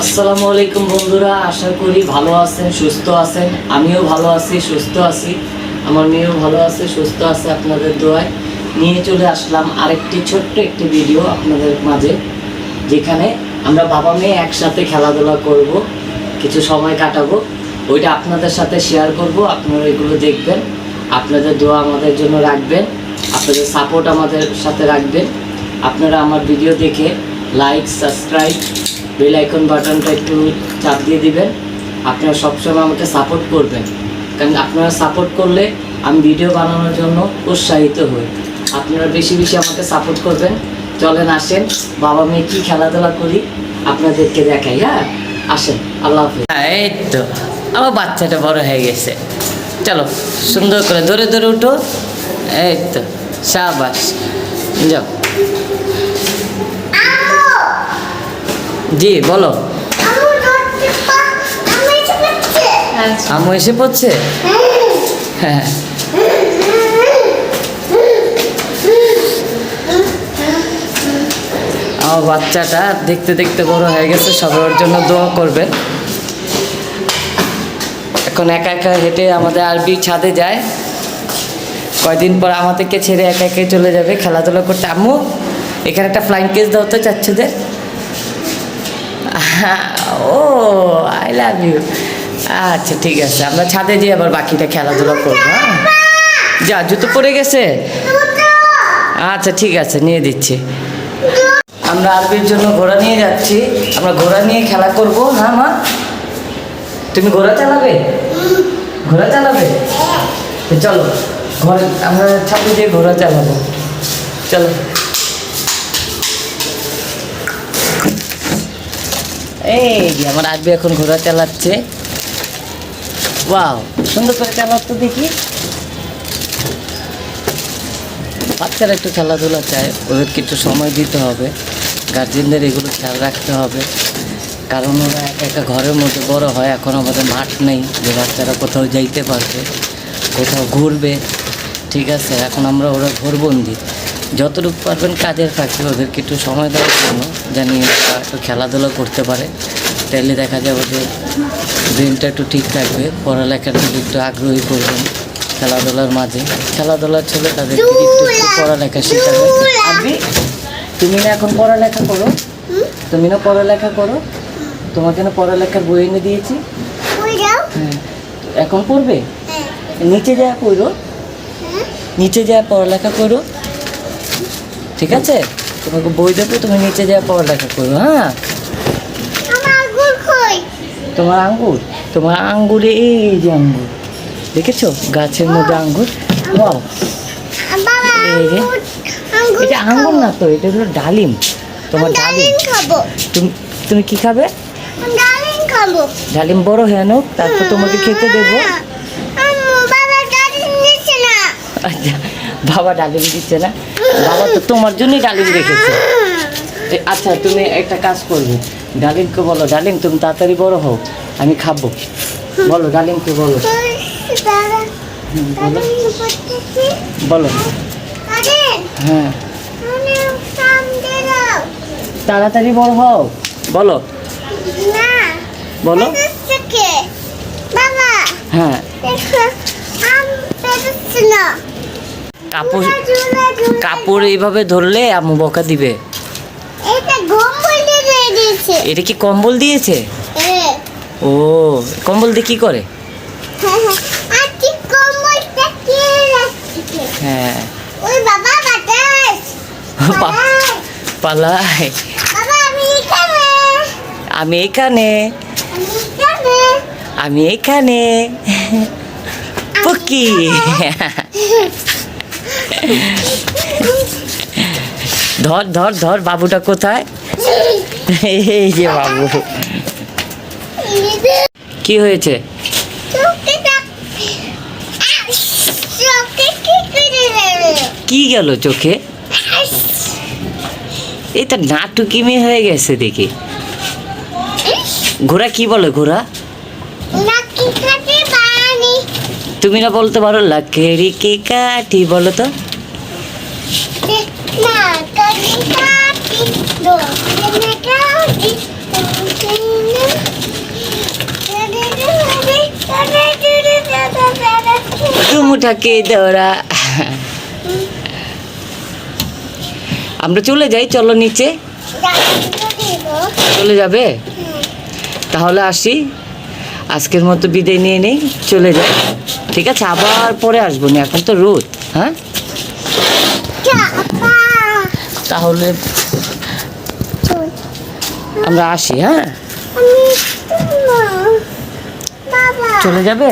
আসসালামু আলাইকুম বন্ধুরা, আশা করি ভালো আছেন, সুস্থ আছেন। আমিও ভালো আছি, সুস্থ আছি। আমার মেয়েও ভালো আছে, সুস্থ আছে। আপনাদের দোয়ায় নিয়ে চলে আসলাম আরেকটি ছোট্ট একটি ভিডিও আপনাদের মাঝে, যেখানে আমরা বাবা মেয়ে একসাথে খেলাধুলা করব, কিছু সময় কাটাবো। ওইটা আপনাদের সাথে শেয়ার করব। আপনারা এগুলো দেখবেন, আপনাদের দোয়া আমাদের জন্য রাখবেন, আপনাদের সাপোর্ট আমাদের সাথে রাখবেন। আপনারা আমার ভিডিও দেখে লাইক, সাবস্ক্রাইব, বেল আইকন বাটনটা একটু চাপ দিয়ে দিবেন। আপনারা সবসময় আমাকে সাপোর্ট করবেন, কারণ আপনারা সাপোর্ট করলে আমি ভিডিও বানানোর জন্য উৎসাহিত হই। আপনারা বেশি বেশি আমাকে সাপোর্ট করবেন। চলেন, আসেন, বাবা মেয়ে কী খেলাধুলা করি আপনাদেরকে দেখাই। হ্যাঁ, আসেন। আল্লাহ হাফেজ। এই তো আমার বাচ্চাটা বড় হয়ে গেছে। চলো, সুন্দর করে ধরে ধরে উঠো। এই তো, শাবাশ, যাও। জি বলো। আম্মু এসে পড়ছে। হ্যাঁ, আমার বাচ্চাটা দেখতে দেখতে বড় হয়ে গেছে। সবাই ওর জন্য দোয়া করবেন। এখন একা একা হেঁটে আমাদের আরবি ছাদে যায়। কয়দিন পর আমাদেরকে ছেড়ে একা একা চলে যাবে খেলাধুলা করতে। আম্মু, এখানে একটা ফ্লাইং কেস দাও তো চাচ্ছুদের। ও, আই লাভ ইউ। আচ্ছা, ঠিক আছে, আমরা ছাদে যেয়ে আবার বাকিটা খেলাধুলা করবো। হ্যাঁ, যা, জুতো পড়ে গেছে। আচ্ছা, ঠিক আছে, নিয়ে দিচ্ছি। আমরা আরবির জন্য ঘোড়া নিয়ে যাচ্ছি। আমরা ঘোড়া নিয়ে খেলা করব। হ্যাঁ মা, তুমি ঘোড়া চালাবে? ঘোড়া চালাবে? চলো, ঘরে আমরা ছাদে যেয়ে ঘোড়া চালাবো। চলো। এই যে আমার আরবি এখন ঘোড়া চালাচ্ছে। ওয়াও, সুন্দর করে চালাতো দেখি। বাচ্চারা একটু খেলাধুলা চায়, ওদেরকে একটু সময় দিতে হবে। গার্জেনদের এগুলো খেয়াল রাখতে হবে, কারণ ওরা একা একা ঘরের মধ্যে বড় হয়। এখন আমাদের মাঠ নেই যে বাচ্চারা কোথাও যাইতে পারবে, কোথাও ঘুরবে। ঠিক আছে, এখন আমরা ওরা ঘরবন্দি। যতটুকু পারবেন কাজের ফাঁকে ওদেরকে একটু সময় দেওয়ার জন্য, জানি একটু খেলাধুলা করতে পারে। তাইলে দেখা যাবে যে ব্রেনটা একটু ঠিক থাকবে, পড়ালেখার দিকে একটু আগ্রহী করবেন। খেলাধুলার মাঝে খেলাধুলার ছেলে তাদেরকে একটু পড়ালেখা শেখাবে। আরবি, তুমি না এখন পড়ালেখা করো? তুমি না পড়ালেখা করো? তোমাকে না পড়ালেখার বই এনে দিয়েছি। হ্যাঁ, এখন পড়বে? নিচে যা পড়ো, নিচে যা পড়ালেখা করো। ঠিক আছে, তোমাকে বই দেবো, তুমি নিচে যা পড়ালেখা করো। হ্যাঁ, তোমার আঙ্গুর, তোমার আঙ্গুরে, এই যে আঙ্গুর দেখেছো গাছের মধ্যে আঙ্গুর। ওয়াও, এই যে এটা আঙ্গুর না তো, এটা হলো ডালিম। তোমার ডালিম। তুমি কি খাবে? ডালিম বড় হয়ে নাও, তারপর তোমাকে খেতে দেবো। আচ্ছা, বাবা ডালিম দিচ্ছে না? বাবা তো তোমার জন্যই ডালিম রেখেছে। আচ্ছা, তুমি একটা কাজ করবে, ডালিমকে বলো, ডালিম তুমি তাড়াতাড়ি বড় হও, আমি খাবো। বলো ডালিমকে, বলো বলো বলো। হ্যাঁ, তাড়াতাড়ি বড় হও, বলো বলো। হ্যাঁ, কাপড় কাপড় এইভাবে ধরলে আম্মু বকা দিবে। এটা কি কম্বল দিয়েছে? ও, কম্বল দিয়ে কি করে? হ্যাঁ, পালাই। আমি এখানে, আমি এখানে পকি। ধর ধর ধর, বাবুটা কোথায়? এই যে বাবু। কি হয়েছে? কি গেল চোখে? এটা নাটুকিমি হয়ে গেছে দেখি। ঘোড়া কি বলে? ঘোড়া তুমি না বলতে পারো? লাকেরি কে কাটি, বলো তো। तुम उठाके दौड़ा আমরা চলে যাই, চলো নিচে চলে যাবে, তাহলে আসি, আজকের মতো বিদায় নিয়ে নেই, চলে যাই, ঠিক আছে, আবার পরে আসবো না, এখন তো রোদ। হ্যাঁ তাহলে আমরা আসি। হ্যাঁ চলে যাবে।